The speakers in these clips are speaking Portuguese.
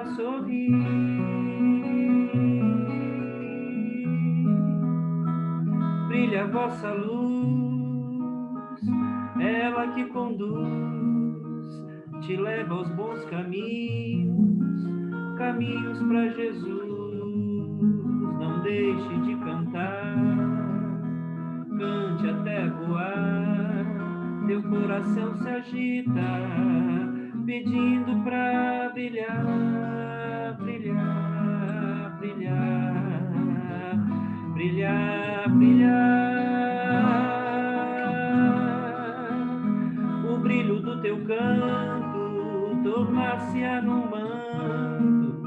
para sorrir. Brilha a vossa luz, ela que conduz, te leva aos bons caminhos, caminhos para Jesus. Não deixe de cantar, cante até voar, teu coração se agita, pedindo pra brilhar, brilhar, brilhar, brilhar, brilhar. O brilho do teu canto tornar-se-á num manto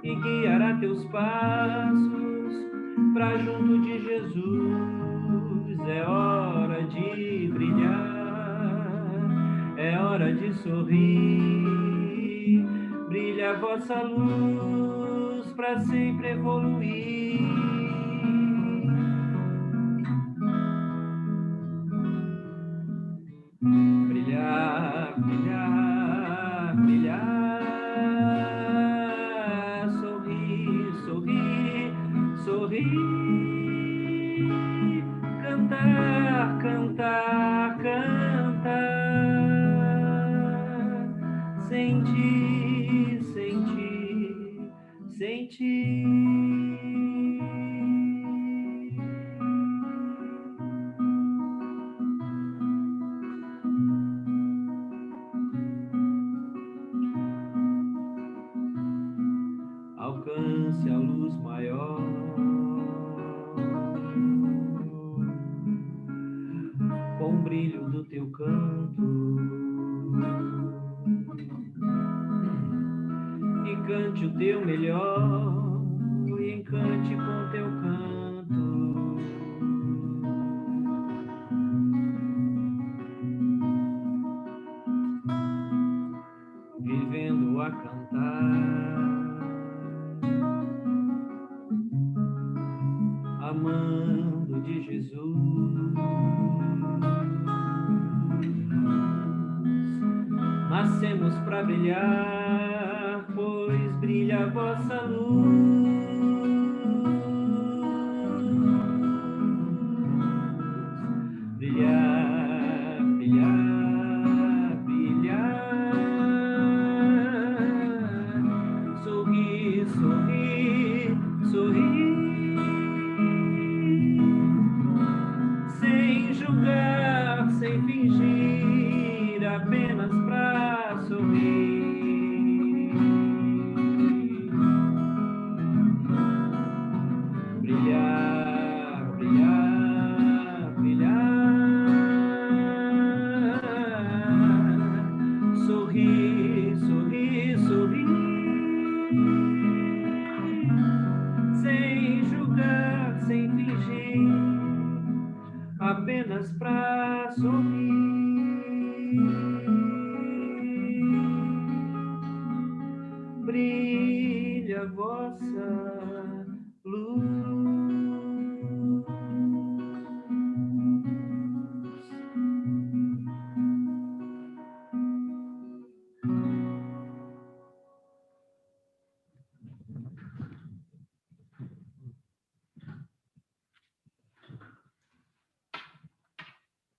e guiará teus passos pra junto de Jesus. É hora de brilhar, é hora de sorrir. Brilha a vossa luz pra sempre evoluir. Brilhar, brilhar, brilhar. Sorrir, sorrir, sorrir. Cantar, cantar, cantar. Sentir, sentir, sentir. Alcance a luz maior, com o brilho do teu canto, e cante o teu melhor, e encante com teu canto. Vivendo a cantar, amando de Jesus. Nascemos para brilhar, pois brilha a vossa luz. Brilhar, brilhar, brilhar. Sorrir, sorrir, sorrir. Sem julgar, sem fingir, apenas pra sorrir. Brilhar, brilhar, brilhar. Sorrir, sorrir, sorrir. Sem julgar, sem fingir, apenas pra sorrir. Brilha a vossa luz.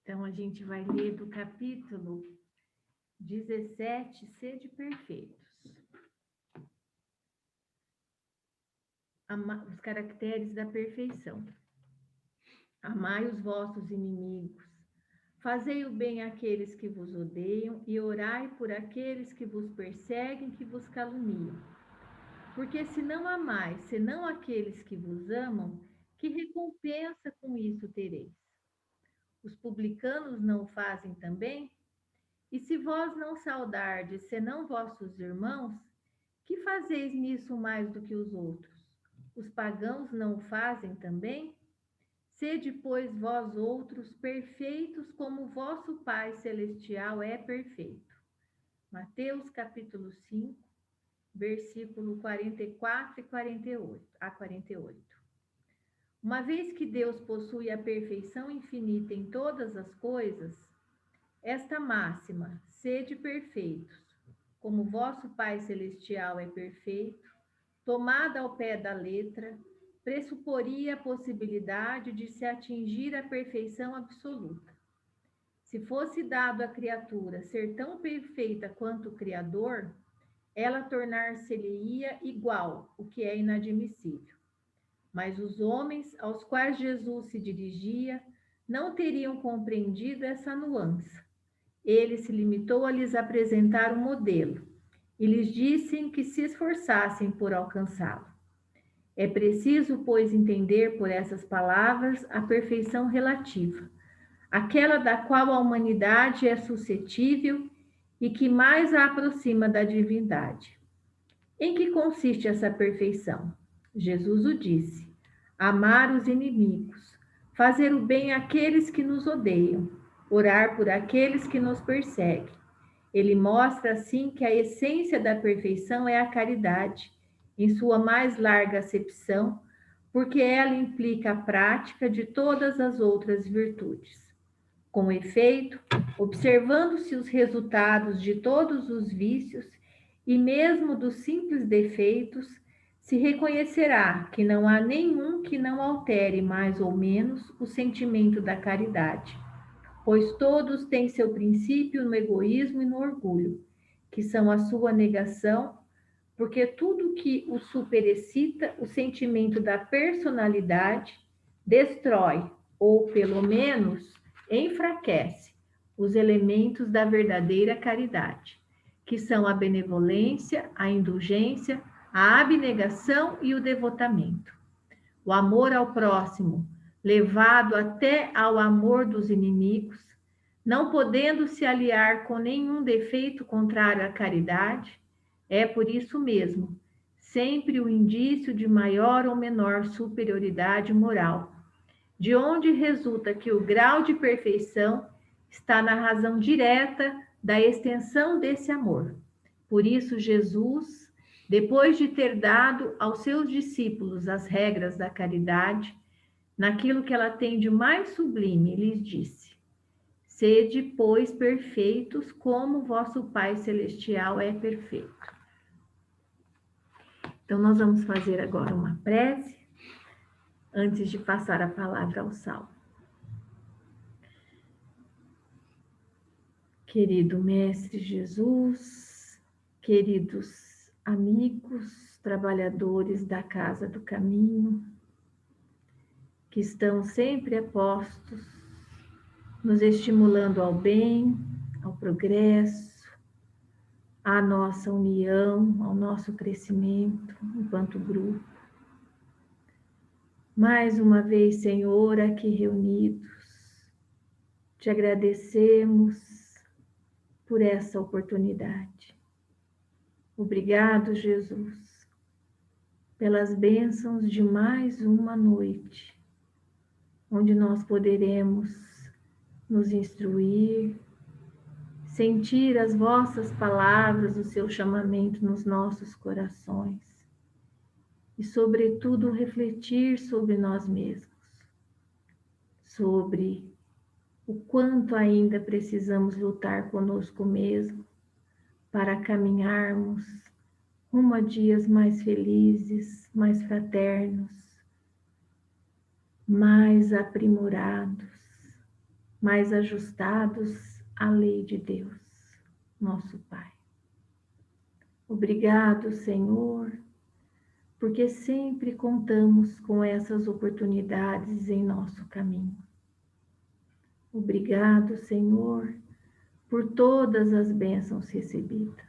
Então, a gente vai ler do capítulo 17, Sede Perfeitos. Os caracteres da perfeição. Amai os vossos inimigos, fazei o bem àqueles que vos odeiam e orai por aqueles que vos perseguem, que vos caluniam. Porque se não amais, senão aqueles que vos amam, que recompensa com isso tereis? Os publicanos não o fazem também? E se vós não saudardes, senão vossos irmãos, que fazeis nisso mais do que os outros? Os pagãos não o fazem também? Sede, pois, vós outros perfeitos, como vosso Pai Celestial é perfeito. Mateus capítulo 5, versículo 44 e 48, a 48. Uma vez que Deus possui a perfeição infinita em todas as coisas, esta máxima, sede perfeitos, como vosso Pai Celestial é perfeito, tomada ao pé da letra, pressuporia a possibilidade de se atingir a perfeição absoluta. Se fosse dado à criatura ser tão perfeita quanto o Criador, ela tornar-se-lhe-ia igual, o que é inadmissível. Mas os homens aos quais Jesus se dirigia não teriam compreendido essa nuance. Ele se limitou a lhes apresentar um modelo e lhes disse que se esforçassem por alcançá-lo. É preciso, pois, entender por essas palavras a perfeição relativa, aquela da qual a humanidade é suscetível e que mais a aproxima da divindade. Em que consiste essa perfeição? Jesus o disse: amar os inimigos, fazer o bem àqueles que nos odeiam, orar por aqueles que nos perseguem. Ele mostra assim que a essência da perfeição é a caridade, em sua mais larga acepção, porque ela implica a prática de todas as outras virtudes. Com efeito, observando-se os resultados de todos os vícios e mesmo dos simples defeitos, se reconhecerá que não há nenhum que não altere mais ou menos o sentimento da caridade, pois todos têm seu princípio no egoísmo e no orgulho, que são a sua negação, porque tudo que o superexcita o sentimento da personalidade destrói, ou pelo menos enfraquece, os elementos da verdadeira caridade, que são a benevolência, a indulgência, a abnegação e o devotamento. O amor ao próximo, levado até ao amor dos inimigos, não podendo se aliar com nenhum defeito contrário à caridade, é por isso mesmo sempre o indício de maior ou menor superioridade moral, de onde resulta que o grau de perfeição está na razão direta da extensão desse amor. Por isso, Jesus, depois de ter dado aos seus discípulos as regras da caridade, naquilo que ela tem de mais sublime, lhes disse: sede, pois, perfeitos, como vosso Pai Celestial é perfeito. Então, nós vamos fazer agora uma prece, antes de passar a palavra ao Salmo. Querido Mestre Jesus, queridos amigos, trabalhadores da Casa do Caminho, que estão sempre a postos, nos estimulando ao bem, ao progresso, à nossa união, ao nosso crescimento enquanto grupo. Mais uma vez, Senhor, aqui reunidos, te agradecemos por essa oportunidade. Obrigado, Jesus, pelas bênçãos de mais uma noite, onde nós poderemos nos instruir, sentir as vossas palavras, o seu chamamento nos nossos corações e, sobretudo, refletir sobre nós mesmos, sobre o quanto ainda precisamos lutar conosco mesmo para caminharmos rumo a dias mais felizes, mais fraternos, mais aprimorados, mais ajustados à lei de Deus, nosso Pai. Obrigado, Senhor, porque sempre contamos com essas oportunidades em nosso caminho. Obrigado, Senhor, por todas as bênçãos recebidas.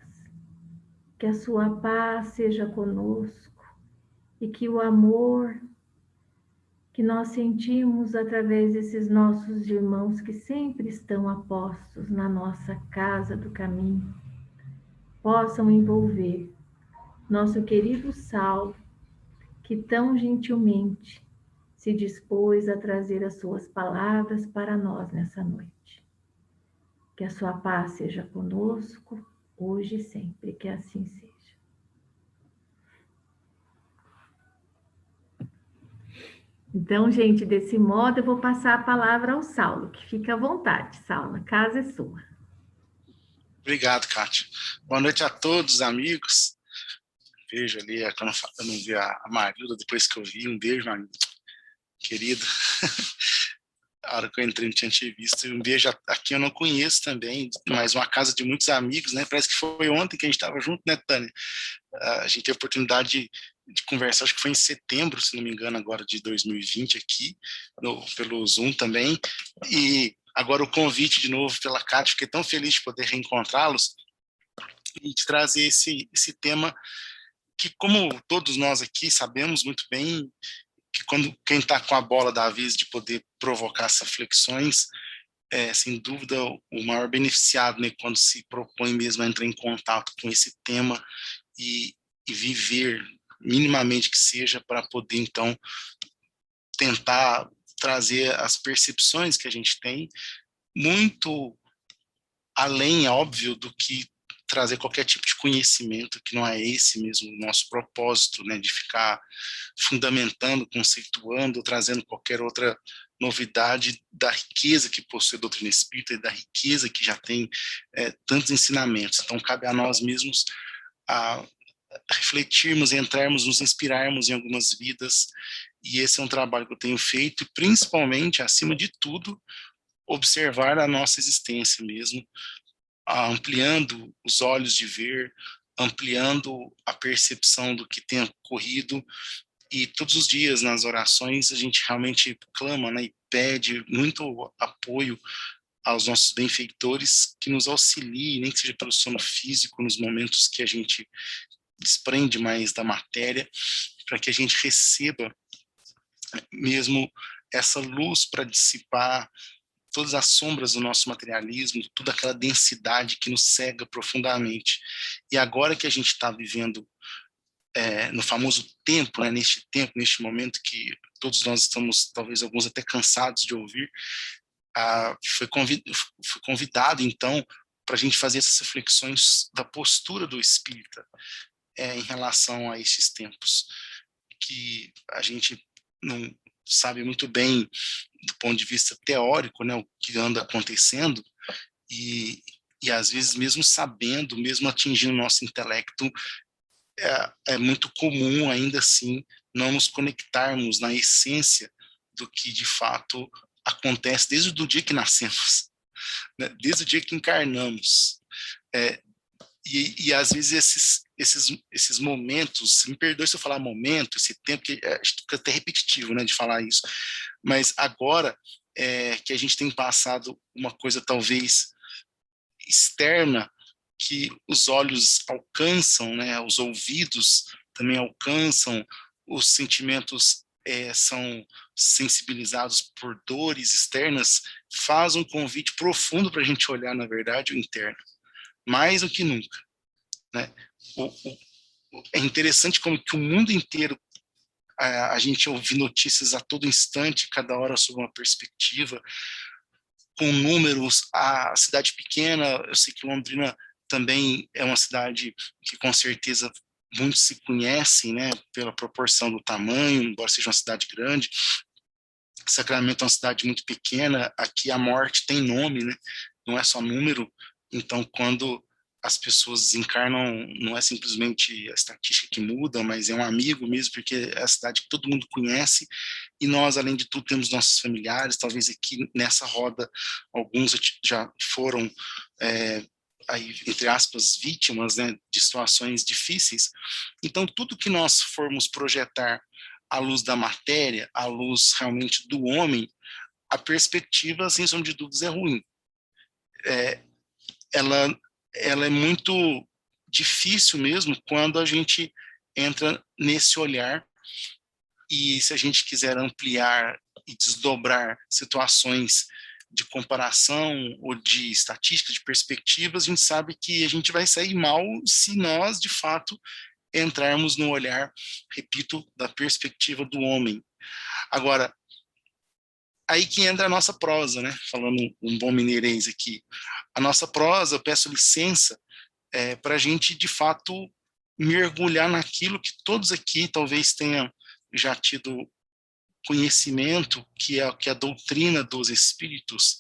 Que a sua paz seja conosco e que o amor que nós sentimos através desses nossos irmãos que sempre estão apostos na nossa casa do caminho, possam envolver nosso querido Saulo, que tão gentilmente se dispôs a trazer as suas palavras para nós nessa noite. Que a sua paz seja conosco, hoje e sempre, que assim seja. Então, gente, desse modo eu vou passar a palavra ao Saulo, que fica à vontade, Saulo, a casa é sua. Obrigado, Kátia. Boa noite a todos, amigos. Vejo ali, quando eu não vi a Marilda, depois que eu vi, um beijo, Marilda, querida. A hora que eu entrei não tinha te visto. Um beijo aqui eu não conheço também, mas uma casa de muitos amigos, né? Parece que foi ontem que a gente estava junto, né, Tânia? A gente teve a oportunidade de conversar, acho que foi em setembro, se não me engano, agora de 2020 aqui, pelo Zoom também. E agora o convite de novo pela Kátia, fiquei tão feliz de poder reencontrá-los e de trazer esse tema que, como todos nós aqui sabemos muito bem, que quando quem está com a bola da vez de poder provocar essas reflexões, sem dúvida o maior beneficiado, né, quando se propõe mesmo a entrar em contato com esse tema e viver minimamente que seja para poder então tentar trazer as percepções que a gente tem muito além, óbvio, do que trazer qualquer tipo de conhecimento, que não é esse mesmo o nosso propósito, né, de ficar fundamentando, conceituando, trazendo qualquer outra novidade da riqueza que possui a doutrina espírita e da riqueza que já tem tantos ensinamentos. Então, cabe a nós mesmos a refletirmos, entrarmos, nos inspirarmos em algumas vidas, e esse é um trabalho que eu tenho feito, e principalmente, acima de tudo, observar a nossa existência mesmo, ampliando os olhos de ver, ampliando a percepção do que tem ocorrido, e todos os dias nas orações a gente realmente clama, né, e pede muito apoio aos nossos benfeitores que nos auxiliem, nem que seja pelo sono físico, nos momentos que a gente desprende mais da matéria, para que a gente receba mesmo essa luz para dissipar todas as sombras do nosso materialismo, toda aquela densidade que nos cega profundamente. E agora que a gente está vivendo no famoso tempo, né, neste momento que todos nós estamos, talvez alguns até cansados de ouvir, fui convidado, então, para a gente fazer essas reflexões da postura do espírita em relação a esses tempos, que a gente não sabe muito bem do ponto de vista teórico, né, o que anda acontecendo, e às vezes mesmo sabendo, mesmo atingindo o nosso intelecto, é muito comum ainda assim não nos conectarmos na essência do que de fato acontece desde o dia que nascemos, né, desde o dia que encarnamos. E às vezes esses momentos, me perdoe se eu falar momento, esse tempo, que fica até repetitivo, né, de falar isso, mas agora que a gente tem passado uma coisa talvez externa, que os olhos alcançam, né, os ouvidos também alcançam, os sentimentos são sensibilizados por dores externas, faz um convite profundo para a gente olhar, na verdade, o interno, mais do que nunca, né? É interessante como que o mundo inteiro, a gente ouve notícias a todo instante, cada hora sobre uma perspectiva, com números, a cidade pequena, eu sei que Londrina também é uma cidade que com certeza muitos se conhecem, né, pela proporção do tamanho, embora seja uma cidade grande. Sacramento é uma cidade muito pequena, aqui a morte tem nome, né, não é só número, então quando as pessoas desencarnam, não é simplesmente a estatística que muda, mas é um amigo mesmo, porque é a cidade que todo mundo conhece, e nós, além de tudo, temos nossos familiares, talvez aqui nessa roda, alguns já foram, aí, entre aspas, vítimas, né, de situações difíceis. Então, tudo que nós formos projetar à luz da matéria, à luz realmente do homem, a perspectiva, sem sombra de dúvidas, é ruim. Ela é muito difícil mesmo quando a gente entra nesse olhar, e se a gente quiser ampliar e desdobrar situações de comparação ou de estatística, de perspectivas, a gente sabe que a gente vai sair mal se nós, de fato, entrarmos no olhar, repito, da perspectiva do homem. Agora, aí que entra a nossa prosa, né? Falando um bom mineirês aqui. A nossa prosa, eu peço licença para a gente, de fato, mergulhar naquilo que todos aqui talvez tenham já tido conhecimento, que é a doutrina dos espíritos,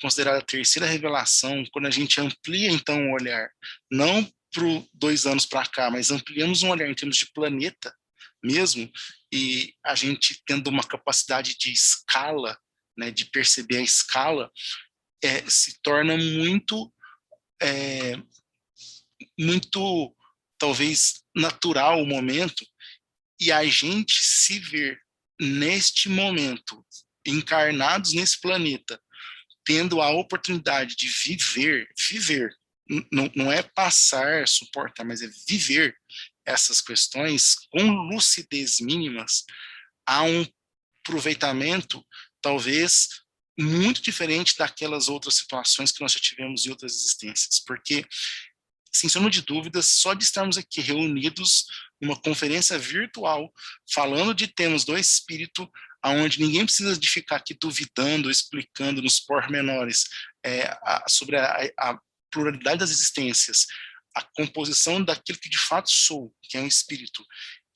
considerada a terceira revelação, quando a gente amplia, então, o olhar, não para 2 anos para cá, mas ampliamos um olhar em termos de planeta mesmo, e a gente tendo uma capacidade de escala, né, de perceber a escala, se torna muito, talvez, natural o momento, e a gente se ver neste momento, encarnados nesse planeta, tendo a oportunidade de viver, não é passar, suportar, mas é viver essas questões com lucidez mínimas, há um aproveitamento, talvez, muito diferente daquelas outras situações que nós já tivemos em outras existências, porque, sem sombra de dúvidas, só de estarmos aqui reunidos numa conferência virtual, falando de temas do espírito, aonde ninguém precisa de ficar aqui duvidando, explicando nos pormenores sobre a pluralidade das existências, a composição daquilo que de fato sou, que é um espírito,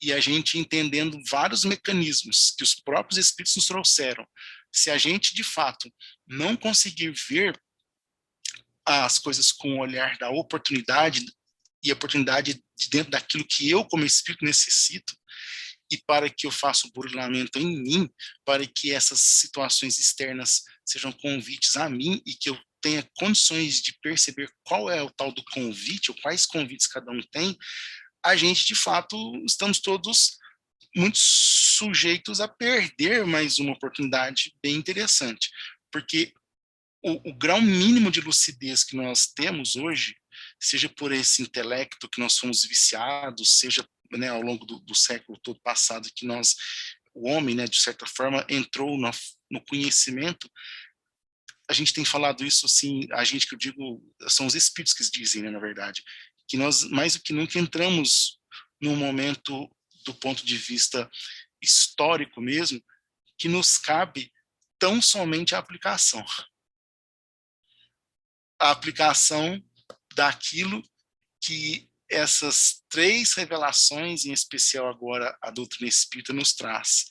e a gente entendendo vários mecanismos que os próprios espíritos nos trouxeram. Se a gente, de fato, não conseguir ver as coisas com o olhar da oportunidade, e a oportunidade de dentro daquilo que eu, como espírito, necessito, e para que eu faça o burilamento em mim, para que essas situações externas sejam convites a mim e que eu tenha condições de perceber qual é o tal do convite, ou quais convites cada um tem, a gente, de fato, estamos todos muito sujeitos a perder mais uma oportunidade bem interessante, porque o grau mínimo de lucidez que nós temos hoje, seja por esse intelecto que nós fomos viciados, seja, né, ao longo do século todo passado, que o homem, né, de certa forma, entrou no conhecimento. A gente tem falado isso, assim, a gente que eu digo, são os espíritos que dizem, né, na verdade, que nós, mais do que nunca, entramos num momento, do ponto de vista histórico mesmo, que nos cabe tão somente a aplicação. A aplicação daquilo que essas 3 revelações, em especial agora a doutrina espírita, nos traz.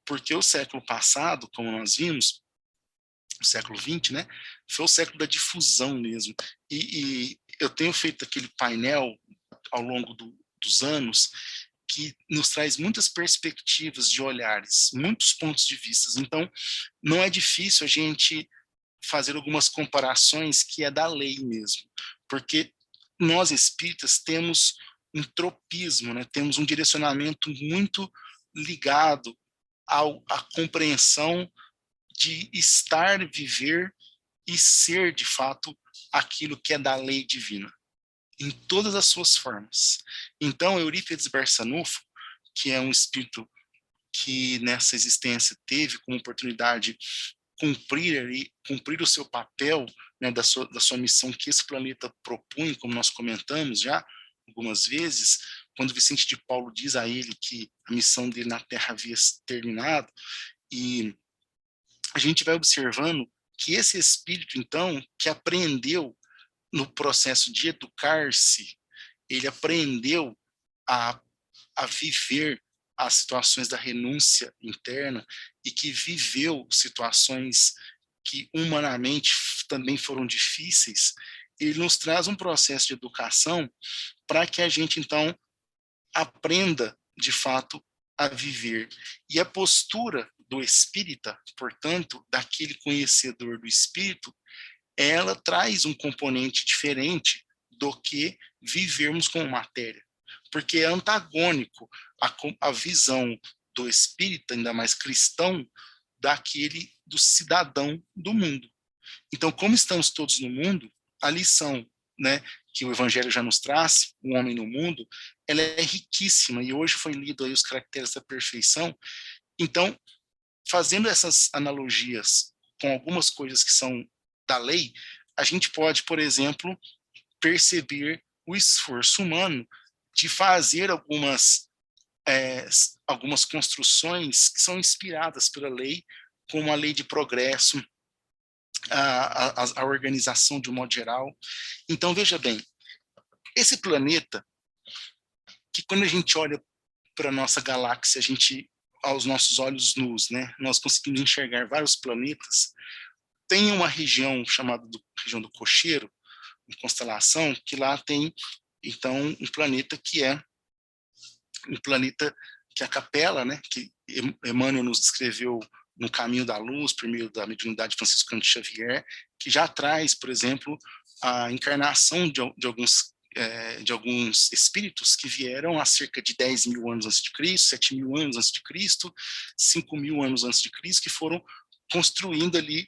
Porque o século passado, como nós vimos, o século XX, né, foi o século da difusão mesmo. E eu tenho feito aquele painel ao longo dos anos que nos traz muitas perspectivas de olhares, muitos pontos de vista. Então, não é difícil a gente fazer algumas comparações que é da lei mesmo, porque nós espíritas temos um tropismo, né? Temos um direcionamento muito ligado à compreensão de estar, viver e ser, de fato, aquilo que é da lei divina, em todas as suas formas. Então, Eurípides Barçanufo, que é um espírito que nessa existência teve como oportunidade cumprir o seu papel, né, da sua missão que esse planeta propõe, como nós comentamos já algumas vezes, quando Vicente de Paulo diz a ele que a missão dele na Terra havia terminado, e a gente vai observando que esse espírito, então, que aprendeu no processo de educar-se, ele aprendeu a viver as situações da renúncia interna e que viveu situações que humanamente também foram difíceis, ele nos traz um processo de educação para que a gente, então, aprenda, de fato, a viver. E a postura do espírita, portanto, daquele conhecedor do espírito, ela traz um componente diferente do que vivermos com matéria, porque é antagônico a visão do espírita, ainda mais cristão, do cidadão do mundo. Então, como estamos todos no mundo, a lição, né, que o Evangelho já nos traz, o homem no mundo, ela é riquíssima, e hoje foi lido aí os caracteres da perfeição. Então, fazendo essas analogias com algumas coisas que são da lei, a gente pode, por exemplo, perceber o esforço humano de fazer algumas construções que são inspiradas pela lei, como a lei de progresso, a organização de um modo geral. Então, veja bem, esse planeta, que quando a gente olha para a nossa galáxia, a gente aos nossos olhos nus, né? Nós conseguimos enxergar vários planetas. Tem uma região chamada região do Cocheiro, uma constelação, que lá tem, então, um planeta que é um planeta que a Capela, né, que Emmanuel nos descreveu no Caminho da Luz, por meio da mediunidade franciscana de Xavier, que já traz, por exemplo, a encarnação de alguns espíritos que vieram há cerca de 10 mil anos antes de Cristo, 7 mil anos antes de Cristo, 5 mil anos antes de Cristo, que foram construindo ali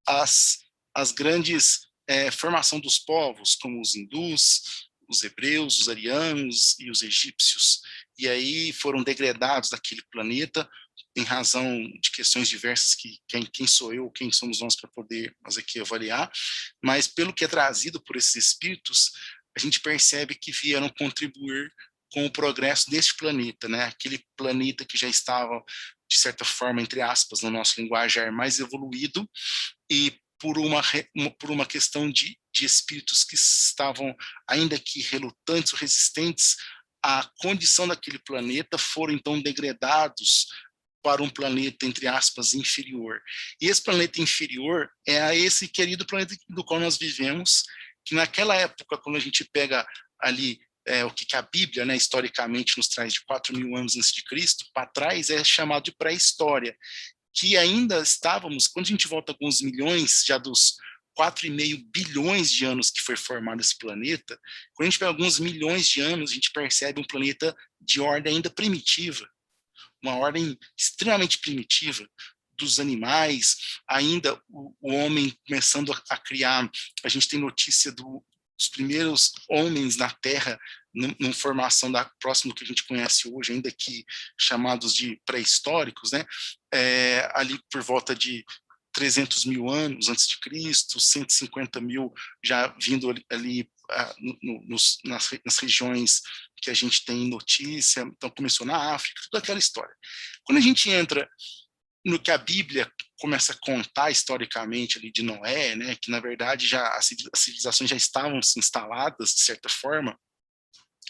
as grandes formação dos povos, como os hindus, os hebreus, os arianos e os egípcios. E aí foram degradados daquele planeta em razão de questões diversas que quem sou eu, quem somos nós para poder fazer aqui avaliar, mas pelo que é trazido por esses espíritos, a gente percebe que vieram contribuir com o progresso deste planeta, né? Aquele planeta que já estava, de certa forma, entre aspas, no nosso linguajar mais evoluído, e por uma questão de espíritos que estavam, ainda que relutantes ou resistentes à condição daquele planeta, foram então degradados para um planeta, entre aspas, inferior. E esse planeta inferior é a esse querido planeta do qual nós vivemos, que naquela época, quando a gente pega ali o que a Bíblia, né, historicamente, nos traz de 4 mil anos antes de Cristo, para trás é chamado de pré-história, que ainda estávamos, quando a gente volta alguns milhões, já dos 4,5 bilhões de anos que foi formado esse planeta, quando a gente pega alguns milhões de anos, a gente percebe um planeta de ordem ainda primitiva, uma ordem extremamente primitiva dos animais, ainda o homem começando a criar, a gente tem notícia dos primeiros homens na Terra, numa formação próximo do que a gente conhece hoje, ainda que chamados de pré-históricos, né? Ali por volta de 300 mil anos antes de Cristo, 150 mil já vindo ali nas regiões que a gente tem notícia, então começou na África, toda aquela história. Quando a gente entra no que a Bíblia começa a contar historicamente ali de Noé, né, que na verdade já as civilizações já estavam instaladas de certa forma,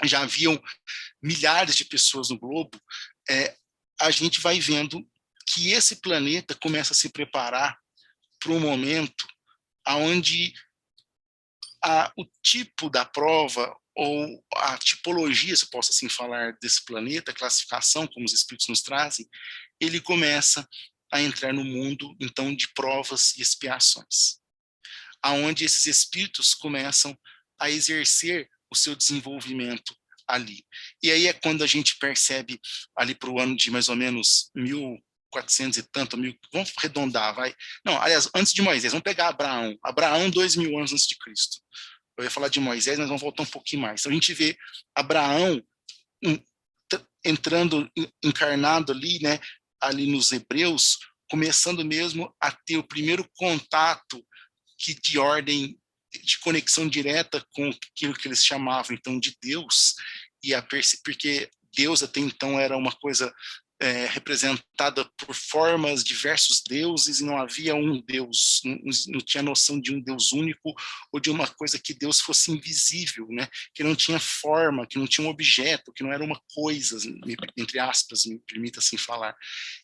já haviam milhares de pessoas no globo, a gente vai vendo que esse planeta começa a se preparar para um momento onde o tipo da prova ou a tipologia, se eu posso assim falar, desse planeta, a classificação, como os espíritos nos trazem, ele começa a entrar no mundo, então, de provas e expiações, aonde esses espíritos começam a exercer o seu desenvolvimento ali. E aí é quando a gente percebe, ali para o ano de mais ou menos 1400 e tanto, vamos arredondar, vai. Não, aliás, antes de Moisés, vamos pegar Abraão 2.000 anos antes de Cristo. Eu ia falar de Moisés, mas vamos voltar um pouquinho mais. Então a gente vê Abraão entrando, encarnado ali, né, ali nos Hebreus, começando mesmo a ter o primeiro contato de ordem de conexão direta com aquilo que eles chamavam então de Deus, porque Deus até então era uma coisa representada por formas, diversos deuses, e não havia um Deus, não tinha noção de um Deus único ou de uma coisa que Deus fosse invisível, né? Que não tinha forma, que não tinha um objeto, que não era uma coisa, entre aspas, me permita assim falar.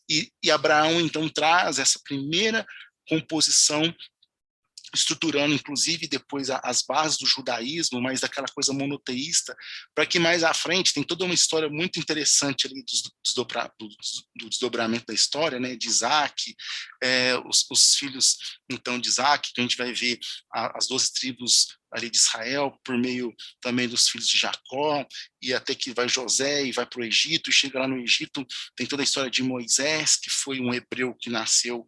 E Abraão, então, traz essa primeira composição, estruturando, inclusive, depois as bases do judaísmo, mas daquela coisa monoteísta, para que mais à frente tem toda uma história muito interessante ali do desdobramento da história, né, de Isaac, os filhos, então, de Isaac, que a gente vai ver as 12 tribos ali de Israel, por meio também dos filhos de Jacó, e até que vai José e vai para o Egito, e chega lá no Egito, tem toda a história de Moisés, que foi um hebreu que nasceu,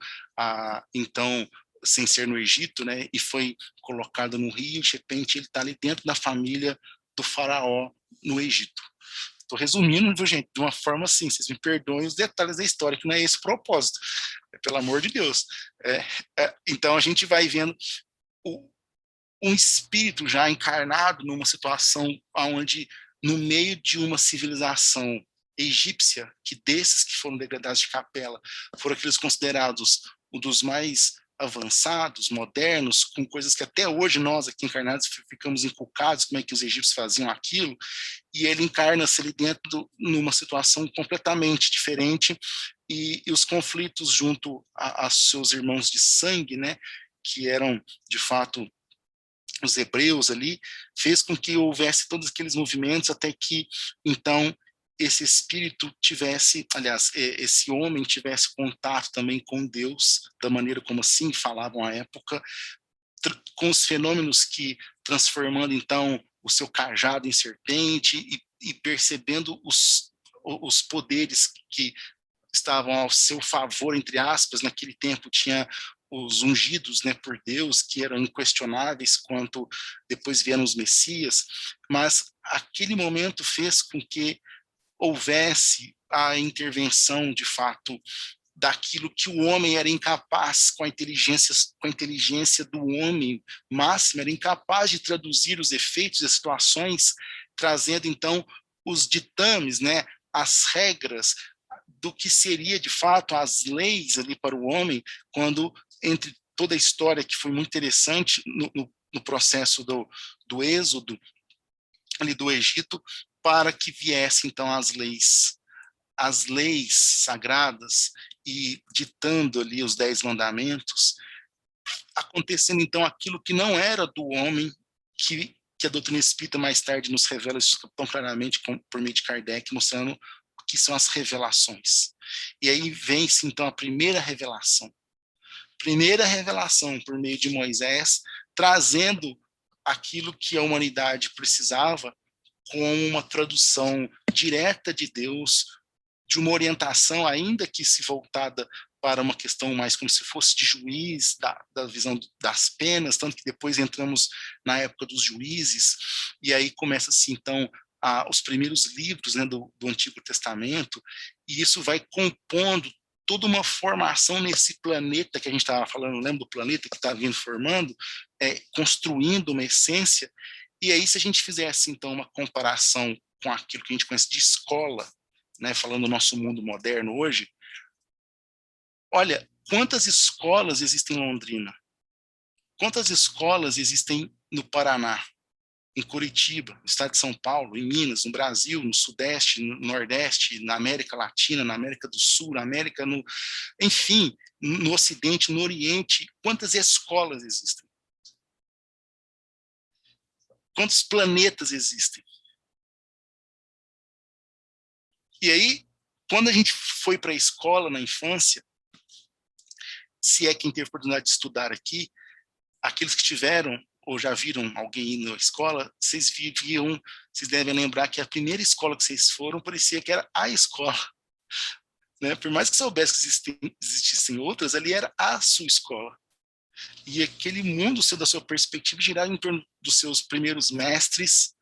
então, sem ser no Egito, né, e foi colocado no rio, de repente ele está ali dentro da família do faraó no Egito. Estou resumindo, viu, gente, de uma forma assim, vocês me perdoem os detalhes da história, que não é esse o propósito, pelo amor de Deus. Então a gente vai vendo um espírito já encarnado numa situação onde, no meio de uma civilização egípcia, que desses que foram degradados de Capela, foram aqueles considerados um dos mais avançados, modernos, com coisas que até hoje nós aqui encarnados ficamos inculcados, como é que os egípcios faziam aquilo, e ele encarna-se ali dentro numa situação completamente diferente, e os conflitos junto a seus irmãos de sangue, né, que eram, de fato, os hebreus ali, fez com que houvesse todos aqueles movimentos até que, então, esse espírito tivesse, aliás, esse homem tivesse contato também com Deus, da maneira como assim falavam à época, com os fenômenos que, transformando então o seu cajado em serpente e percebendo os poderes que estavam ao seu favor, entre aspas, naquele tempo tinha os ungidos, né, por Deus, que eram inquestionáveis quanto depois vieram os Messias, mas aquele momento fez com que houvesse a intervenção, de fato, daquilo que o homem era incapaz, com a inteligência do homem máxima, era incapaz de traduzir os efeitos das situações, trazendo, então, os ditames, né, as regras do que seria, de fato, as leis ali para o homem, quando, entre toda a história, que foi muito interessante no processo do êxodo, ali do Egito, para que viesse, então, as leis sagradas e ditando ali os 10 mandamentos, acontecendo então aquilo que não era do homem, que a doutrina espírita mais tarde nos revela isso tão claramente por meio de Kardec, mostrando o que são as revelações. E aí vem-se então a primeira revelação por meio de Moisés, trazendo aquilo que a humanidade precisava com uma tradução direta de Deus, de uma orientação, ainda que se voltada para uma questão mais como se fosse de juiz, da visão das penas, tanto que depois entramos na época dos juízes, e aí começa-se, então, os primeiros livros, né, do Antigo Testamento, e isso vai compondo toda uma formação nesse planeta que a gente estava falando, lembra do planeta que está vindo formando, construindo uma essência, e aí se a gente fizesse, então, uma comparação com aquilo que a gente conhece de escola, né, falando do nosso mundo moderno hoje, olha, quantas escolas existem em Londrina? Quantas escolas existem no Paraná, em Curitiba, no estado de São Paulo, em Minas, no Brasil, no Sudeste, no Nordeste, na América Latina, na América do Sul, na América, enfim, no Ocidente, no Oriente, quantas escolas existem? Quantos planetas existem? E aí, quando a gente foi para a escola na infância, se é quem teve a oportunidade de estudar aqui, aqueles que tiveram ou já viram alguém ir na escola, vocês devem lembrar que a primeira escola que vocês foram parecia que era a escola, né? Por mais que soubesse que existissem outras, ali era a sua escola. E aquele mundo seu, da sua perspectiva, girava em torno dos seus primeiros mestres,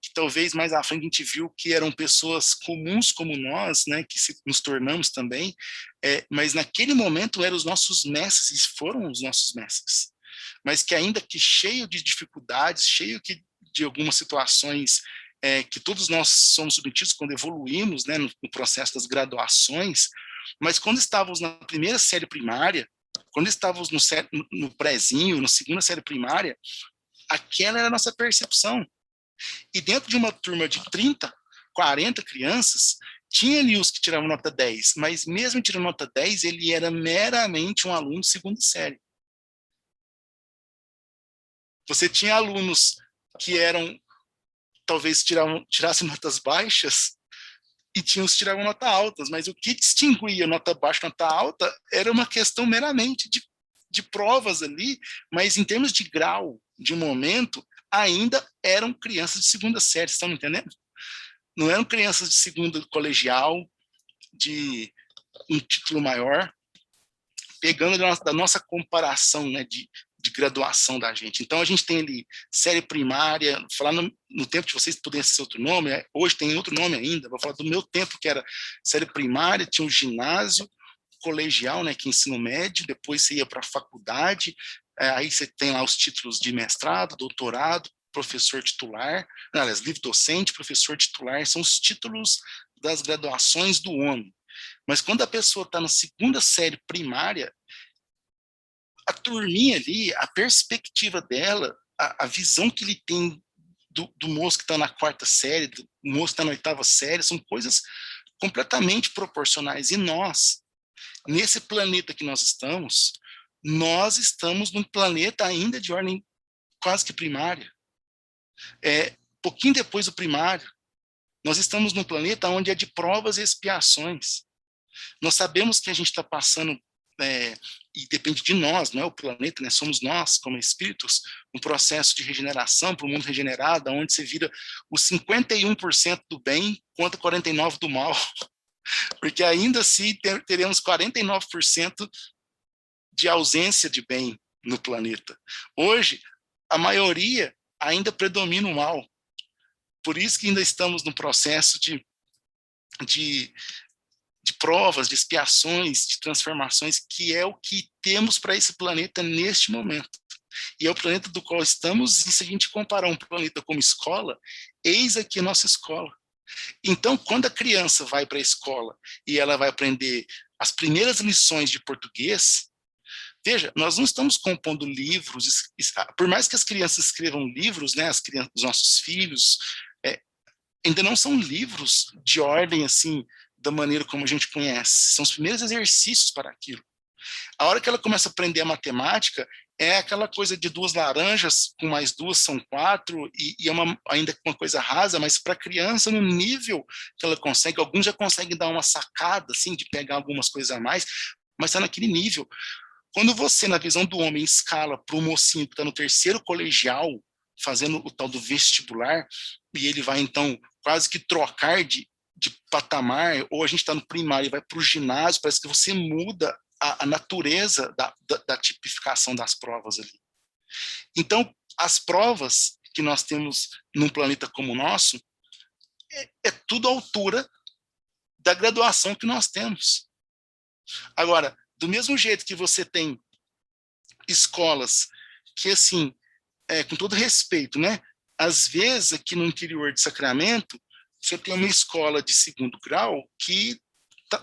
que talvez mais à frente a gente viu que eram pessoas comuns como nós, né, que nos tornamos também, mas naquele momento eram os nossos mestres, e foram os nossos mestres, mas que ainda que cheio de dificuldades, cheio de algumas situações que todos nós somos submetidos quando evoluímos, né, no processo das graduações, mas quando estávamos na primeira série primária, quando estávamos no prézinho, na segunda série primária, aquela era a nossa percepção. E dentro de uma turma de 30, 40 crianças, tinha ali os que tiravam nota 10, mas mesmo tirando nota 10, ele era meramente um aluno de segunda série. Você tinha alunos que talvez tirassem notas baixas, e tinha os que tiravam nota altas, mas o que distinguia nota baixa e nota alta era uma questão meramente de provas ali, mas em termos de grau, de momento, ainda eram crianças de segunda série, estão me entendendo? Não eram crianças de segunda colegial, de um título maior, pegando da nossa comparação, né, de graduação da gente. Então, a gente tem ali série primária, falando no tempo de vocês pudessem ser outro nome, hoje tem outro nome ainda, vou falar do meu tempo, que era série primária, tinha o ginásio, colegial, né, que é ensino médio, depois você ia para a faculdade, aí você tem lá os títulos de mestrado, doutorado, professor titular, aliás, livre docente, professor titular, são os títulos das graduações do homem. Mas quando a pessoa está na segunda série primária, a turminha ali, a perspectiva dela, a visão que ele tem do moço que está na 4ª série, do moço que está na 8ª série, são coisas completamente proporcionais. E nós, nesse planeta que nós estamos num planeta ainda de ordem quase que primária. Pouquinho depois do primário, nós estamos num planeta onde é de provas e expiações. Nós sabemos que a gente está passando, e depende de nós, não é o planeta, né? Somos nós, como espíritos, um processo de regeneração para o mundo regenerado, onde você vira os 51% do bem contra 49% do mal. Porque ainda assim teremos 49% de ausência de bem no planeta. Hoje, a maioria ainda predomina o mal. Por isso que ainda estamos no processo de provas, de expiações, de transformações, que é o que temos para esse planeta neste momento. E é o planeta do qual estamos, e se a gente comparar um planeta como escola, eis aqui a nossa escola. Então, quando a criança vai para a escola e ela vai aprender as primeiras lições de português, veja, nós não estamos compondo livros, por mais que as crianças escrevam livros, né, os nossos filhos, ainda não são livros de ordem, assim, da maneira como a gente conhece. São os primeiros exercícios para aquilo. A hora que ela começa a aprender a matemática, é aquela coisa de 2 laranjas, com mais 2 são 4, e é ainda uma coisa rasa, mas para a criança, no nível que ela consegue, alguns já conseguem dar uma sacada, assim, de pegar algumas coisas a mais, mas está naquele nível. Quando você, na visão do homem, escala para o mocinho que está no 3º colegial, fazendo o tal do vestibular, e ele vai, então, quase que trocar de patamar, ou a gente está no primário e vai para o ginásio, parece que você muda a natureza da tipificação das provas ali. Então, as provas que nós temos num planeta como o nosso, é tudo à altura da graduação que nós temos. Agora, do mesmo jeito que você tem escolas que, assim, com todo respeito, né? Às vezes, aqui no interior de Sacramento, você tem uma escola de 2º grau que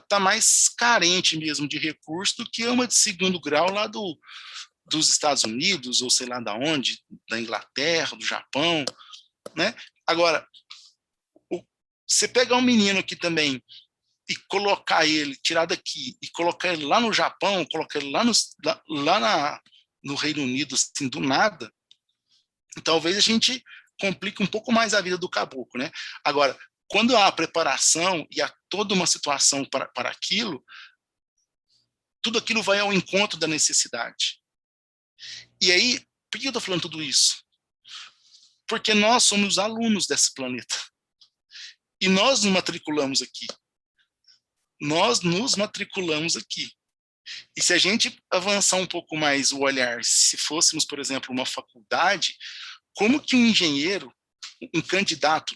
tá mais carente mesmo de recurso do que uma de 2º grau lá dos Estados Unidos, ou sei lá da onde, da Inglaterra, do Japão, né? Agora, você pegar um menino aqui também e colocar ele, tirar daqui, e colocar ele lá no Japão, colocar ele lá no Reino Unido, assim, do nada, talvez a gente complique um pouco mais a vida do caboclo, né? Agora, quando há a preparação e há toda uma situação para aquilo, tudo aquilo vai ao encontro da necessidade. E aí, por que eu estou falando tudo isso? Porque nós somos alunos desse planeta. E nós nos matriculamos aqui. Nós nos matriculamos aqui. E se a gente avançar um pouco mais o olhar, se fôssemos, por exemplo, uma faculdade, como que um candidato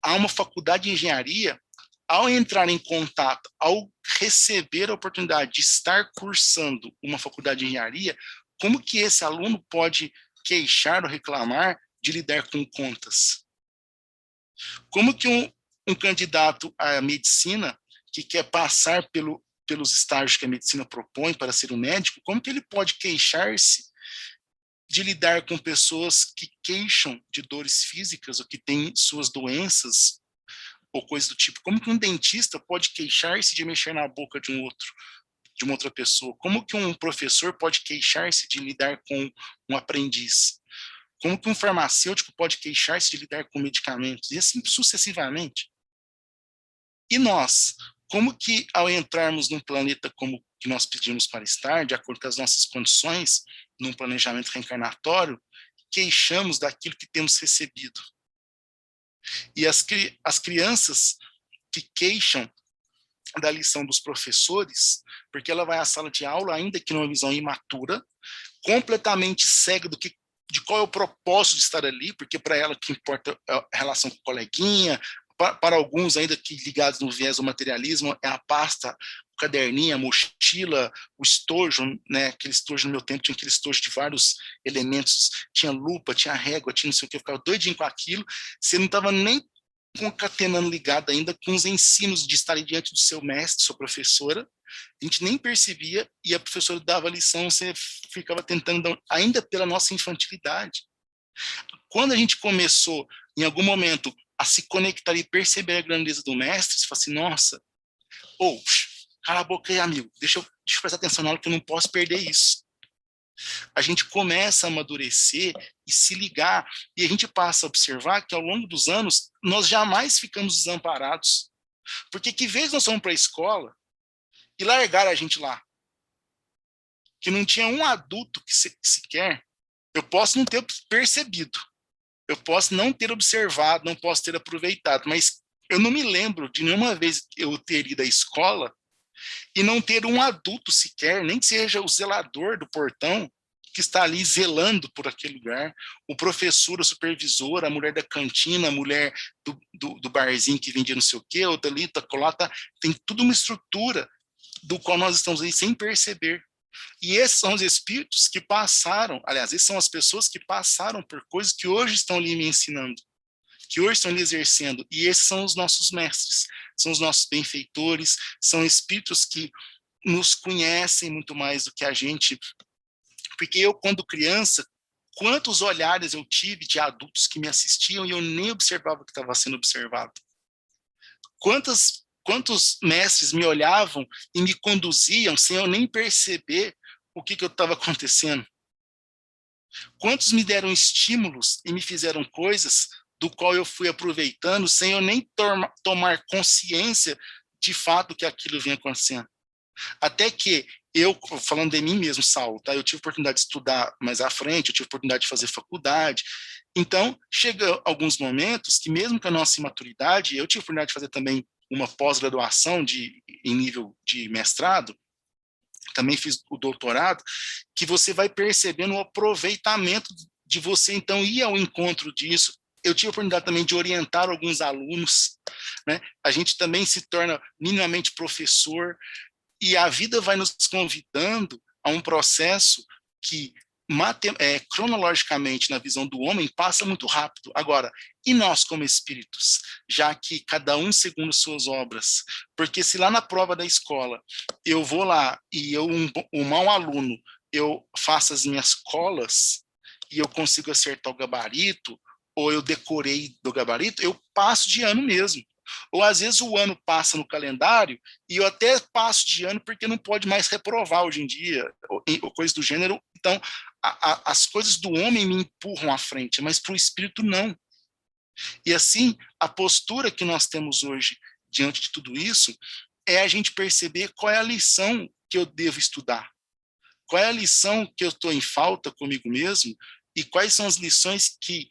a uma faculdade de engenharia, ao entrar em contato, ao receber a oportunidade de estar cursando uma faculdade de engenharia, como que esse aluno pode queixar ou reclamar de lidar com contas? Como que um candidato à medicina, que quer passar pelos estágios que a medicina propõe para ser um médico, como que ele pode queixar-se de lidar com pessoas que queixam de dores físicas ou que têm suas doenças ou coisas do tipo? Como que um dentista pode queixar-se de mexer na boca de uma outra pessoa? Como que um professor pode queixar-se de lidar com um aprendiz? Como que um farmacêutico pode queixar-se de lidar com medicamentos? E assim sucessivamente. E nós, como que ao entrarmos num planeta como que nós pedimos para estar, de acordo com as nossas condições, num planejamento reencarnatório, queixamos daquilo que temos recebido? E as crianças que queixam da lição dos professores, porque ela vai à sala de aula, ainda que numa visão imatura, completamente cega de qual é o propósito de estar ali, porque para ela o que importa é a relação com o coleguinha, para alguns ainda que ligados no viés do materialismo, é a pasta, o caderninho, a mochila, o estojo, né? Aquele estojo no meu tempo tinha aquele estojo de vários elementos, tinha lupa, tinha régua, tinha não sei o que, eu ficava doidinho com aquilo, você não estava nem concatenando ligado ainda com os ensinos de estar diante do seu mestre, sua professora. A gente nem percebia, e a professora dava lição, você ficava tentando, ainda pela nossa infantilidade. Quando a gente começou, em algum momento, a se conectar e perceber a grandeza do mestre, você fala assim, nossa, cala a boca aí, amigo, deixa eu prestar atenção na hora que eu não posso perder isso. A gente começa a amadurecer e se ligar, e a gente passa a observar que ao longo dos anos, nós jamais ficamos desamparados. Porque que vez nós fomos para a escola e largaram a gente lá, que não tinha um adulto que sequer, eu posso não ter percebido, eu posso não ter observado, não posso ter aproveitado, mas eu não me lembro de nenhuma vez eu ter ido à escola e não ter um adulto sequer, nem que seja o zelador do portão, que está ali zelando por aquele lugar, o professor, a supervisora, a mulher da cantina, a mulher do barzinho que vendia não sei o quê, outra ali, colata, tem tudo uma estrutura do qual nós estamos aí sem perceber. E esses são os espíritos que passaram, aliás, essas são as pessoas que passaram por coisas que hoje estão ali me ensinando, que hoje estão ali exercendo, e esses são os nossos mestres, são os nossos benfeitores, são espíritos que nos conhecem muito mais do que a gente, porque eu, quando criança, quantos olhares eu tive de adultos que me assistiam e eu nem observava o que estava sendo observado. Quantos mestres me olhavam e me conduziam sem eu nem perceber o que estava acontecendo. Quantos me deram estímulos e me fizeram coisas do qual eu fui aproveitando sem eu nem tomar consciência de fato que aquilo vinha acontecendo. Até que eu, falando de mim mesmo, Saulo, tá? Eu tive oportunidade de estudar mais à frente, eu tive oportunidade de fazer faculdade. Então, chega alguns momentos que mesmo com a nossa imaturidade, eu tive oportunidade de fazer também uma pós-graduação em nível de mestrado, também fiz o doutorado, que você vai percebendo o aproveitamento de você, então, ir ao encontro disso. Eu tive a oportunidade também de orientar alguns alunos, né? A gente também se torna minimamente professor, e a vida vai nos convidando a um processo que, cronologicamente, na visão do homem, passa muito rápido. Agora, e nós como espíritos? Já que cada um segundo suas obras. Porque se lá na prova da escola, eu vou lá e eu, um mau aluno, eu faço as minhas colas e eu consigo acertar o gabarito, ou eu decorei do gabarito, eu passo de ano mesmo. Ou às vezes o ano passa no calendário e eu até passo de ano porque não pode mais reprovar hoje em dia, ou coisa do gênero. Então, as coisas do homem me empurram à frente, mas para o espírito não. E assim, a postura que nós temos hoje diante de tudo isso é a gente perceber qual é a lição que eu devo estudar, qual é a lição que eu estou em falta comigo mesmo e quais são as lições que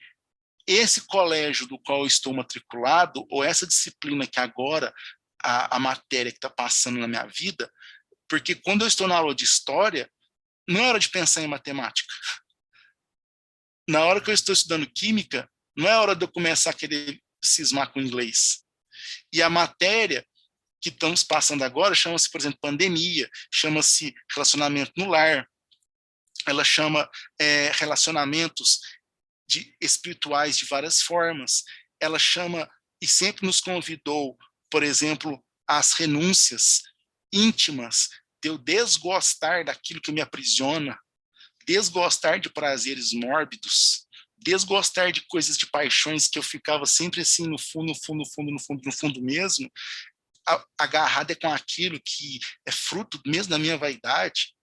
esse colégio do qual eu estou matriculado, ou essa disciplina que agora, a matéria que está passando na minha vida, porque quando eu estou na aula de história, não é hora de pensar em matemática. Na hora que eu estou estudando química, não é hora de eu começar a querer cismar com inglês. E a matéria que estamos passando agora chama-se, por exemplo, pandemia, chama-se relacionamento no lar, ela chama relacionamentos espirituais de várias formas. Ela chama e sempre nos convidou, por exemplo, às renúncias íntimas, de eu desgostar daquilo que me aprisiona, desgostar de prazeres mórbidos, desgostar de coisas, de paixões que eu ficava sempre assim no fundo mesmo, agarrada com aquilo que é fruto mesmo da minha vaidade,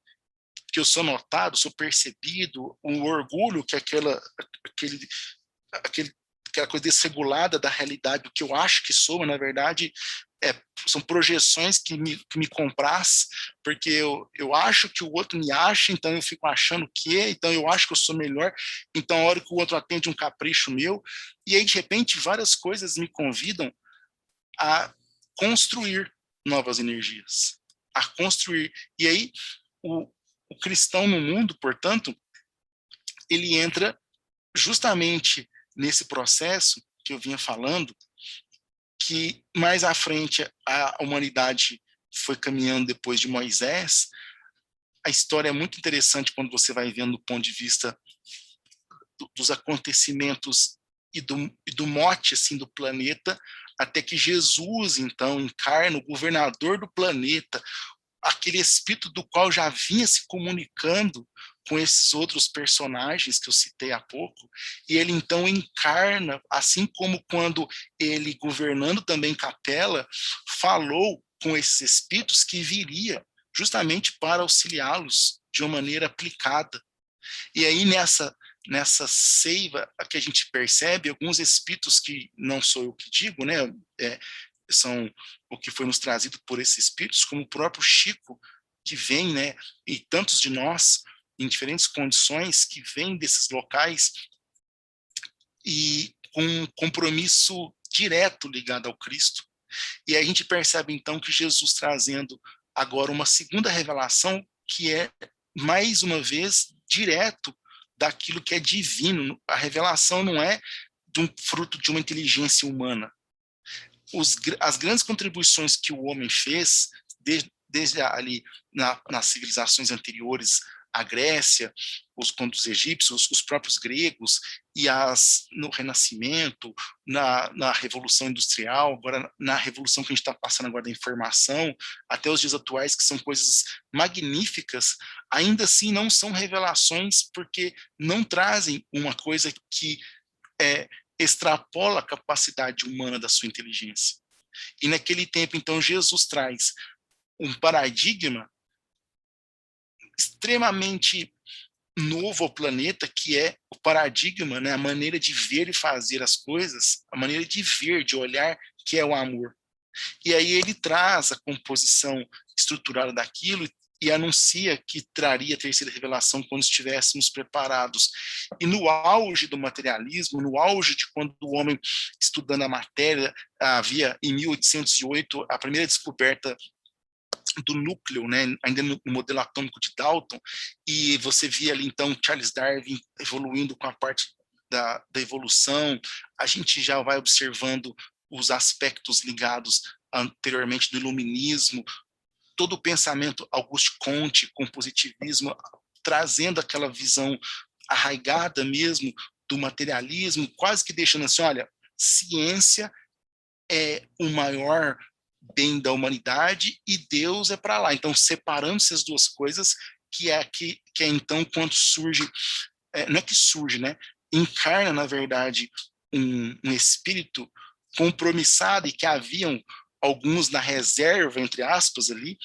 que eu sou notado, sou percebido, um orgulho que aquela coisa desregulada da realidade do que eu acho que sou, mas na verdade são projeções que me compraz, porque eu acho que o outro me acha, então eu fico achando que então eu acho que eu sou melhor, então a hora que o outro atende um capricho meu, e aí de repente várias coisas me convidam a construir novas energias, a construir, e aí o cristão no mundo, portanto, ele entra justamente nesse processo que eu vinha falando, que mais à frente a humanidade foi caminhando depois de Moisés. A história é muito interessante quando você vai vendo do ponto de vista dos acontecimentos e do mote assim, do planeta, até que Jesus, então, encarna o governador do planeta, aquele espírito do qual já vinha se comunicando com esses outros personagens que eu citei há pouco, e ele então encarna, assim como quando ele, governando também Capela, falou com esses espíritos que viria justamente para auxiliá-los de uma maneira aplicada. E aí nessa seiva que a gente percebe alguns espíritos que não sou eu que digo, né, são o que foi nos trazido por esses espíritos, como o próprio Chico, que vem, né, e tantos de nós, em diferentes condições, que vêm desses locais e com um compromisso direto ligado ao Cristo. E aí a gente percebe, então, que Jesus trazendo agora uma segunda revelação, que é, mais uma vez, direto daquilo que é divino. A revelação não é de um fruto de uma inteligência humana. As grandes contribuições que o homem fez, desde ali nas civilizações anteriores à Grécia, quando os egípcios, os próprios gregos, e no Renascimento, na Revolução Industrial, agora na revolução que a gente está passando agora da informação, até os dias atuais, que são coisas magníficas, ainda assim não são revelações, porque não trazem uma coisa que extrapola a capacidade humana da sua inteligência. E naquele tempo, então, Jesus traz um paradigma extremamente novo ao planeta, que é o paradigma, né, a maneira de ver e fazer as coisas, a maneira de ver, de olhar, que é o amor. E aí ele traz a composição estruturada daquilo e anuncia que traria a terceira revelação quando estivéssemos preparados. E no auge do materialismo, no auge de quando o homem, estudando a matéria, havia em 1808 a primeira descoberta do núcleo, né, ainda no modelo atômico de Dalton, e você via ali então Charles Darwin evoluindo com a parte da evolução. A gente já vai observando os aspectos ligados anteriormente do iluminismo, todo o pensamento Auguste Comte com positivismo, trazendo aquela visão arraigada mesmo do materialismo, quase que deixando assim, olha, ciência é o maior bem da humanidade e Deus é para lá. Então, separando essas duas coisas, que é então quando surge, não é que surge, né? Encarna, na verdade, um espírito compromissado, e que haviam alguns na reserva, entre aspas, ali,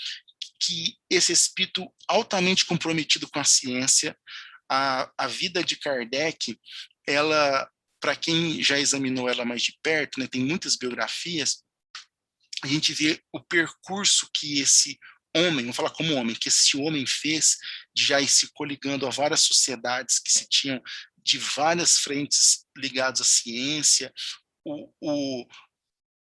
que esse espírito altamente comprometido com a ciência, a vida de Kardec, ela, para quem já examinou ela mais de perto, né, tem muitas biografias, a gente vê o percurso que esse homem, vamos falar como homem, que esse homem fez, de já ir se coligando a várias sociedades que se tinham de várias frentes ligadas à ciência,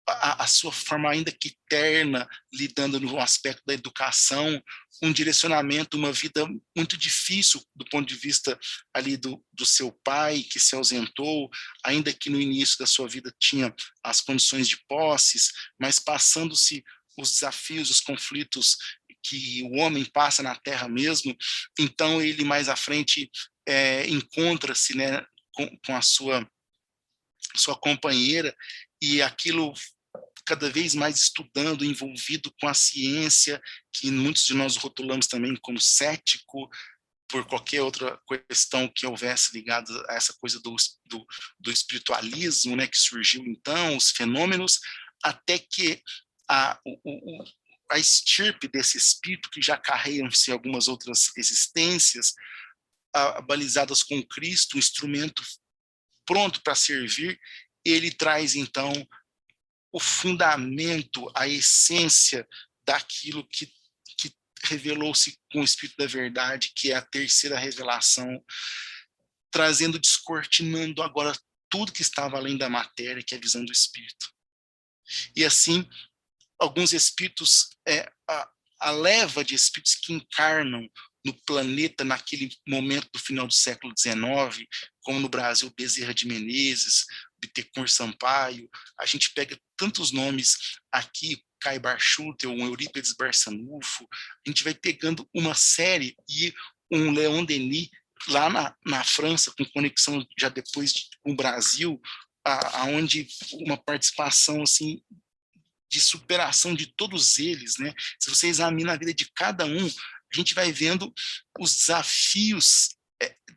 a sua forma ainda que terna, lidando no aspecto da educação, um direcionamento, uma vida muito difícil do ponto de vista ali do seu pai, que se ausentou, ainda que no início da sua vida tinha as condições de posses, mas passando-se os desafios, os conflitos que o homem passa na Terra mesmo. Então ele mais à frente encontra-se, né, com a sua companheira, e aquilo cada vez mais estudando, envolvido com a ciência, que muitos de nós rotulamos também como cético, por qualquer outra questão que houvesse ligada a essa coisa do espiritualismo, né, que surgiu então, os fenômenos, até que a estirpe desse espírito, que já carregam-se algumas outras existências, balizadas com Cristo, um instrumento pronto para servir, ele traz então o fundamento, a essência daquilo que revelou-se com o Espírito da Verdade, que é a terceira revelação, trazendo, descortinando agora tudo que estava além da matéria, que é a visão do Espírito. E assim, alguns espíritos, a leva de espíritos que encarnam no planeta naquele momento do final do século XIX, como no Brasil Bezerra de Menezes, Bittencourt Sampaio, a gente pega tantos nomes aqui, Kai Barchutel, um Eurípides Barçanufo, a gente vai pegando uma série, e um Leon Denis lá na França, com conexão já depois com o Brasil, aonde uma participação assim de superação de todos eles, né? Se você examina a vida de cada um, a gente vai vendo os desafios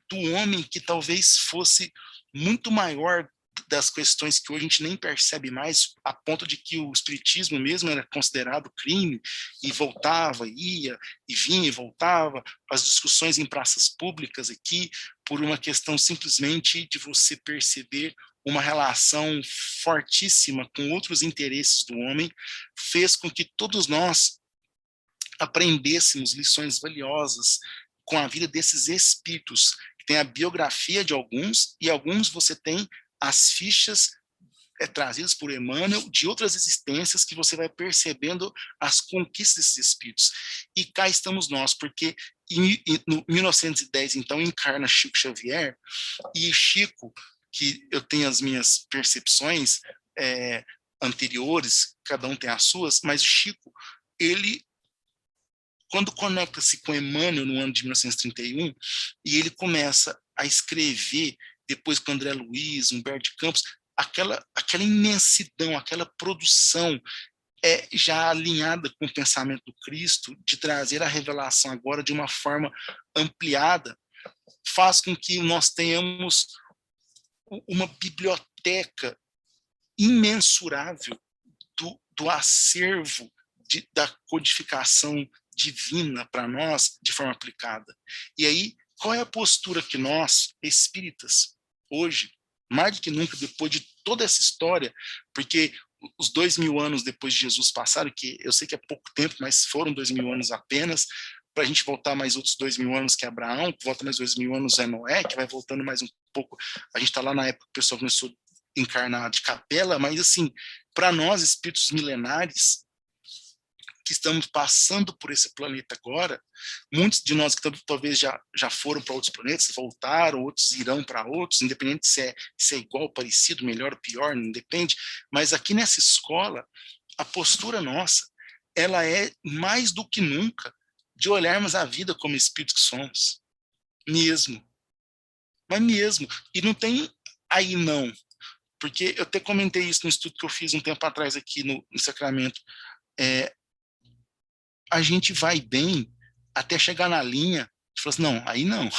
do homem que talvez fosse muito maior das questões que hoje a gente nem percebe mais, a ponto de que o espiritismo mesmo era considerado crime, e voltava, ia, e vinha e voltava, as discussões em praças públicas aqui, por uma questão simplesmente de você perceber uma relação fortíssima com outros interesses do homem, fez com que todos nós aprendêssemos lições valiosas com a vida desses espíritos. Tem a biografia de alguns, e alguns você tem as fichas trazidas por Emmanuel de outras existências, que você vai percebendo as conquistas desses espíritos. E cá estamos nós, porque no 1910, então, encarna Chico Xavier, e Chico, que eu tenho as minhas percepções anteriores, cada um tem as suas, mas Chico, ele, quando conecta-se com Emmanuel no ano de 1931, e ele começa a escrever, depois com André Luiz, Humberto de Campos, aquela imensidão, aquela produção já alinhada com o pensamento do Cristo, de trazer a revelação agora de uma forma ampliada, faz com que nós tenhamos uma biblioteca imensurável do acervo da codificação divina para nós de forma aplicada. E aí, qual é a postura que nós, espíritas, hoje, mais do que nunca, depois de toda essa história, porque os 2000 anos depois de Jesus passaram, que eu sei que é pouco tempo, mas foram 2000 anos apenas, para a gente voltar mais outros 2000 anos que é Abraão, que volta mais 2000 anos é Noé, que vai voltando mais um pouco, a gente está lá na época que o pessoal começou a encarnar de capela, mas assim, para nós, espíritos milenares, que estamos passando por esse planeta agora, muitos de nós que talvez já foram para outros planetas, voltaram, outros irão para outros, independente se é igual, parecido, melhor ou pior, não depende, mas aqui nessa escola, a postura nossa, ela é mais do que nunca de olharmos a vida como espíritos que somos, mesmo, mas mesmo, e não tem aí não, porque eu até comentei isso no estudo que eu fiz um tempo atrás aqui no Sacramento, a gente vai bem até chegar na linha e falar assim, não, aí não.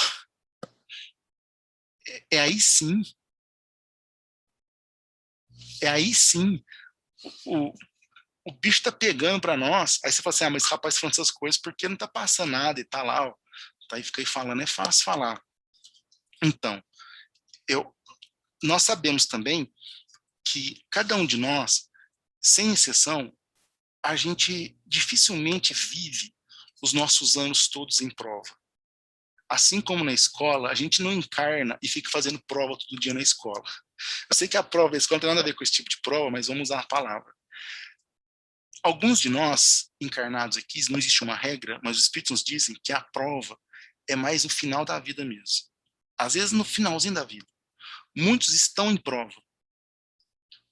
Aí sim. Aí sim. O bicho tá pegando para nós. Aí você fala assim, mas esse rapaz falando essas coisas porque não tá passando nada e tá lá, ó. Tá aí, fica aí falando, é fácil falar. Então, nós sabemos também que cada um de nós, sem exceção, a gente dificilmente vive os nossos anos todos em prova. Assim como na escola, a gente não encarna e fica fazendo prova todo dia na escola. Eu sei que a prova da escola não tem nada a ver com esse tipo de prova, mas vamos usar a palavra. Alguns de nós, encarnados aqui, não existe uma regra, mas os espíritos nos dizem que a prova é mais no final da vida mesmo. Às vezes no finalzinho da vida. Muitos estão em prova.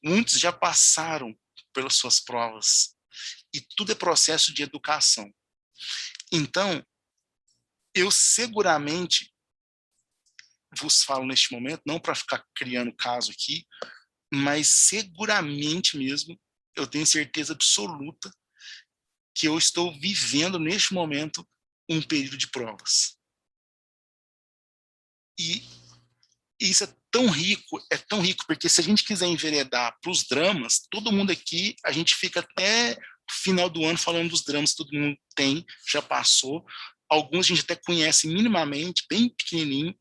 Muitos já passaram pelas suas provas. E tudo é processo de educação. Então, eu seguramente vos falo neste momento, não para ficar criando caso aqui, mas seguramente mesmo, eu tenho certeza absoluta que eu estou vivendo neste momento um período de provas. E isso é tão rico, porque se a gente quiser enveredar para os dramas, todo mundo aqui, a gente fica até o final do ano falando dos dramas, todo mundo tem, já passou, alguns a gente até conhece minimamente, bem pequenininho.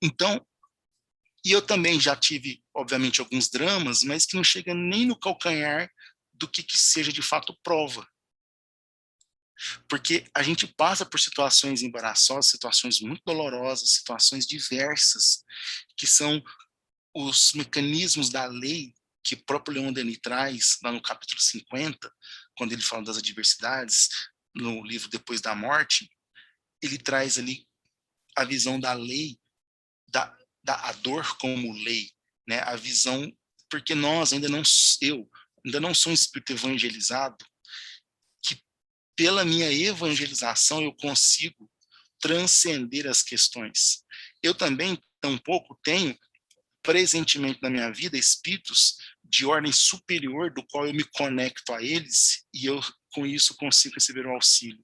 Então, e eu também já tive, obviamente, alguns dramas, mas que não chega nem no calcanhar do que seja de fato prova. Porque a gente passa por situações embaraçosas, situações muito dolorosas, situações diversas, que são os mecanismos da lei que o próprio Leon Denis traz, lá no capítulo 50, quando ele fala das adversidades, no livro Depois da Morte, ele traz ali a visão da lei, a dor como lei, né? A visão, porque nós ainda não sou um espírito evangelizado, que pela minha evangelização eu consigo transcender as questões. Eu também, tampouco, tenho presentemente na minha vida espíritos de ordem superior, do qual eu me conecto a eles e eu, com isso, consigo receber o auxílio.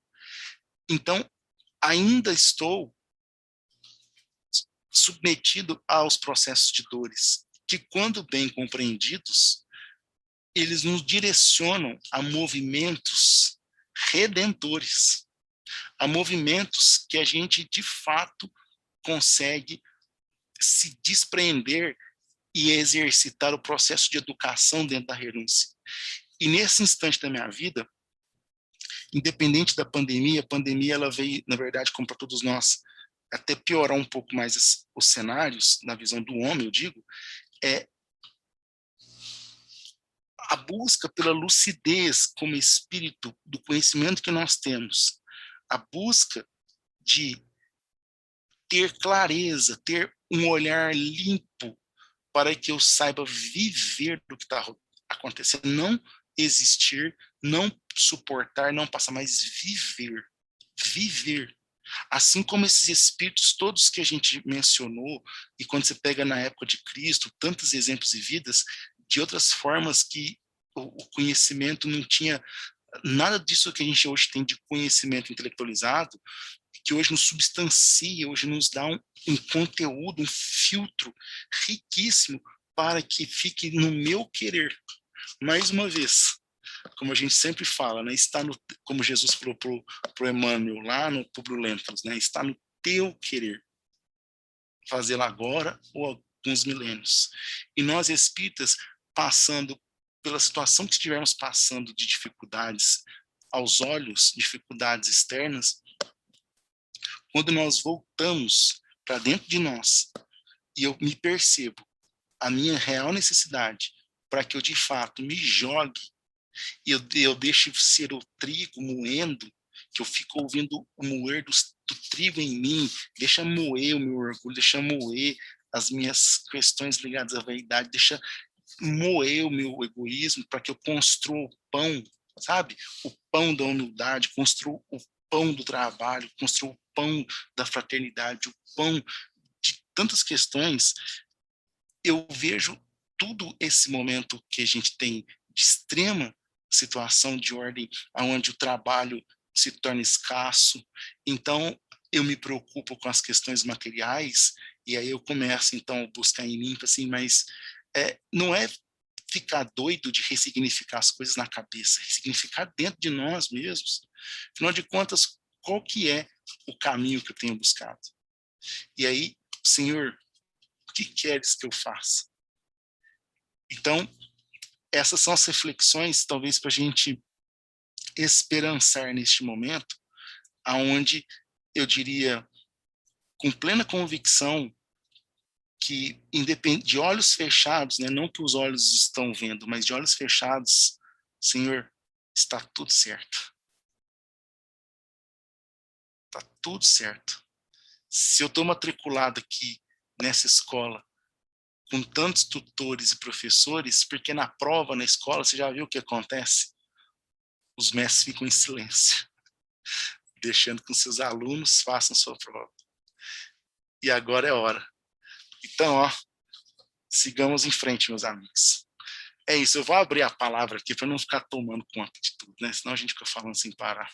Então, ainda estou submetido aos processos de dores, que, quando bem compreendidos, eles nos direcionam a movimentos redentores, a movimentos que a gente, de fato, consegue se desprender e exercitar o processo de educação dentro da renúncia. E nesse instante da minha vida, independente da pandemia, a pandemia ela veio, na verdade, como para todos nós, até piorar um pouco mais os cenários, na visão do homem, eu digo, é a busca pela lucidez como espírito do conhecimento que nós temos, a busca de ter clareza, ter um olhar limpo para que eu saiba viver do que está acontecendo, não existir, não suportar, não passar, mas viver. Viver. Assim como esses espíritos todos que a gente mencionou, e quando você pega na época de Cristo, tantos exemplos e vidas, de outras formas que o conhecimento não tinha nada disso que a gente hoje tem de conhecimento intelectualizado, que hoje nos substancia, hoje nos dá um conteúdo, um filtro riquíssimo para que fique no meu querer. Mais uma vez, como a gente sempre fala, né, está no, como Jesus falou para o Emmanuel lá no Publio Lentulus, né, está no teu querer, fazê-lo agora ou alguns milênios. E nós espíritas, passando pela situação que estivermos passando de dificuldades aos olhos, dificuldades externas, quando nós voltamos para dentro de nós e eu me percebo a minha real necessidade para que eu de fato me jogue e eu deixe ser o trigo moendo, que eu fico ouvindo o moer do trigo em mim, deixa moer o meu orgulho, deixa moer as minhas questões ligadas à vaidade, deixa moer o meu egoísmo para que eu construa o pão, sabe? O pão da humildade, construa o pão do trabalho, construa o pão da fraternidade, o pão de tantas questões. Eu vejo tudo esse momento que a gente tem de extrema situação de ordem, onde o trabalho se torna escasso. Então, eu me preocupo com as questões materiais, e aí eu começo, então, a buscar em mim, assim, mas não é ficar doido de ressignificar as coisas na cabeça, ressignificar dentro de nós mesmos. Afinal de contas, qual que é o caminho que eu tenho buscado? E aí, Senhor, o que queres que eu faça? Então, essas são as reflexões, talvez, para a gente esperançar neste momento, aonde eu diria, com plena convicção, que de olhos fechados, né, não que os olhos estão vendo, mas de olhos fechados, Senhor, está tudo certo. Está tudo certo. Se eu estou matriculado aqui nessa escola, com tantos tutores e professores, porque na prova, na escola, você já viu o que acontece? Os mestres ficam em silêncio, deixando que os seus alunos façam sua prova. E agora é hora. Então, sigamos em frente, meus amigos. É isso, eu vou abrir a palavra aqui para não ficar tomando conta de tudo, né? Senão a gente fica falando sem parar.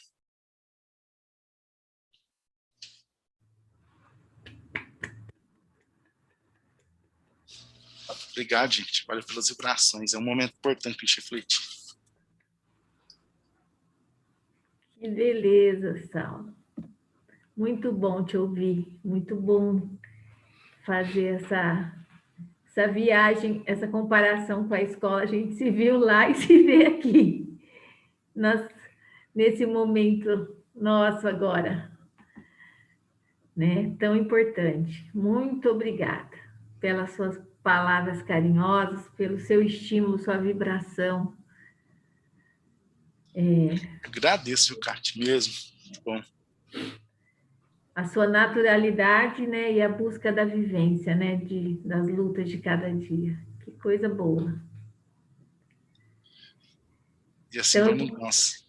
Obrigado, gente. Valeu pelas vibrações. É um momento importante para a gente refletir. Que beleza, Saulo. Muito bom te ouvir. Muito bom fazer essa viagem, essa comparação com a escola. A gente se viu lá e se vê aqui. Nesse momento nosso agora, né? Tão importante. Muito obrigada pelas suas palavras carinhosas, pelo seu estímulo, sua vibração. Agradeço, Cátia, mesmo. Muito bom. A sua naturalidade, né? E a busca da vivência, né? Das lutas de cada dia. Que coisa boa. E assim Então, vamos nós.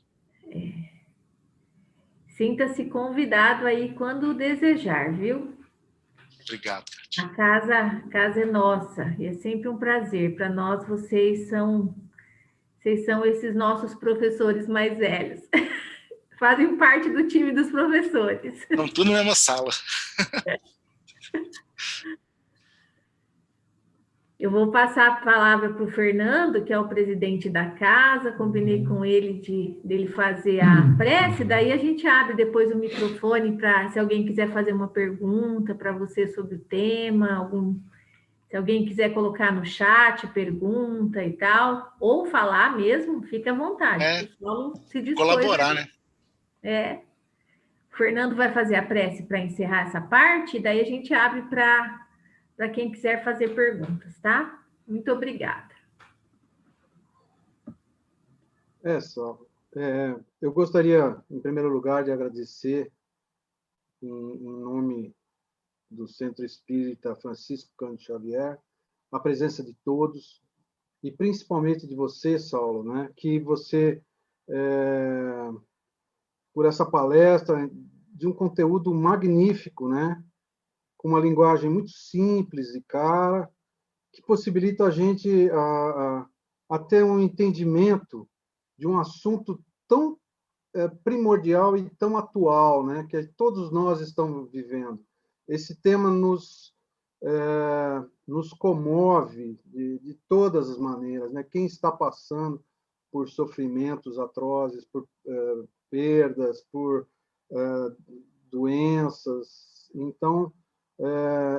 Sinta-se convidado aí quando desejar, viu? Obrigado, A Cátia. casa é nossa e é sempre um prazer. Para nós, vocês são esses nossos professores mais velhos. Fazem parte do time dos professores. Estamos tudo na mesma sala. Eu vou passar a palavra para o Fernando, que é o presidente da casa. Combinei com ele dele fazer a prece, daí a gente abre depois o microfone para, se alguém quiser fazer uma pergunta para você sobre o tema, se alguém quiser colocar no chat pergunta e tal, ou falar mesmo, fica à vontade. O pessoal se dispôs Colaborar, aí. né? O Fernando vai fazer a prece para encerrar essa parte, e daí a gente abre para quem quiser fazer perguntas, tá? Muito obrigada. Eu gostaria, em primeiro lugar, de agradecer, em nome do Centro Espírita Francisco Cândido Xavier, a presença de todos, e principalmente de você, Saulo, né? Que você, por essa palestra, de um conteúdo magnífico, né? Com uma linguagem muito simples e clara, que possibilita a gente a ter um entendimento de um assunto tão primordial e tão atual, né, que todos nós estamos vivendo. Esse tema nos comove de todas as maneiras, né? Quem está passando por sofrimentos atrozes, por perdas, por doenças. Então,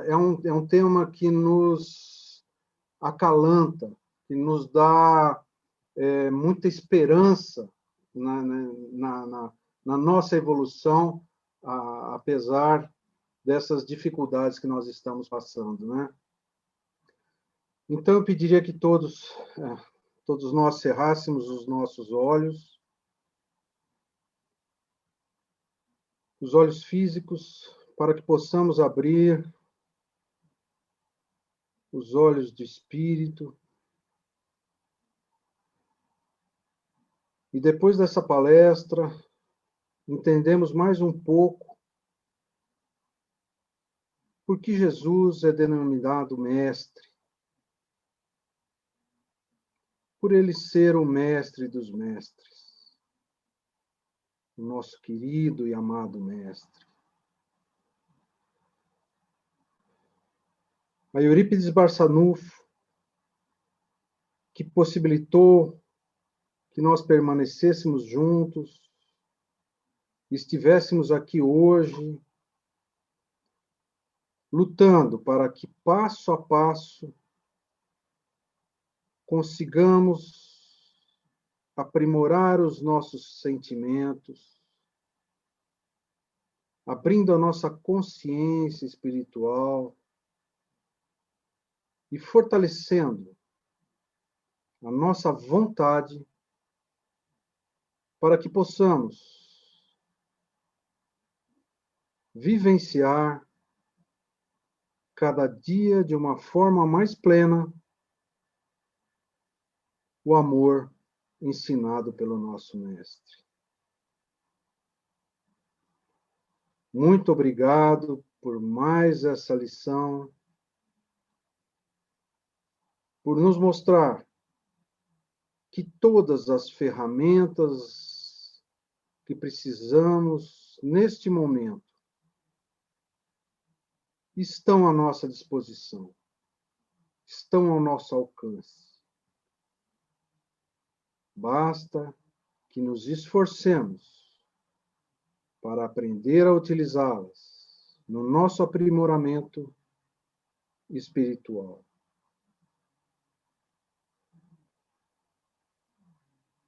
é um tema que nos acalanta, que nos dá muita esperança na nossa evolução, apesar dessas dificuldades que nós estamos passando, né? Então, eu pediria que todos nós cerrássemos os nossos olhos, os olhos físicos, para que possamos abrir os olhos do espírito. E depois dessa palestra, entendemos mais um pouco por que Jesus é denominado mestre. Por ele ser o mestre dos mestres, o nosso querido e amado mestre. A Eurípides Barçanufo, que possibilitou que nós permanecêssemos juntos, estivéssemos aqui hoje, lutando para que, passo a passo, consigamos aprimorar os nossos sentimentos, abrindo a nossa consciência espiritual e fortalecendo a nossa vontade para que possamos vivenciar cada dia de uma forma mais plena o amor ensinado pelo nosso mestre. Muito obrigado por mais essa lição, por nos mostrar que todas as ferramentas que precisamos neste momento estão à nossa disposição, estão ao nosso alcance. Basta que nos esforcemos para aprender a utilizá-las no nosso aprimoramento espiritual.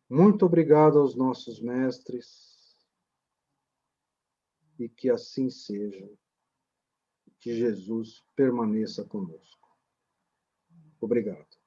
Muito obrigado aos nossos mestres e que assim seja. Que Jesus permaneça conosco. Obrigado.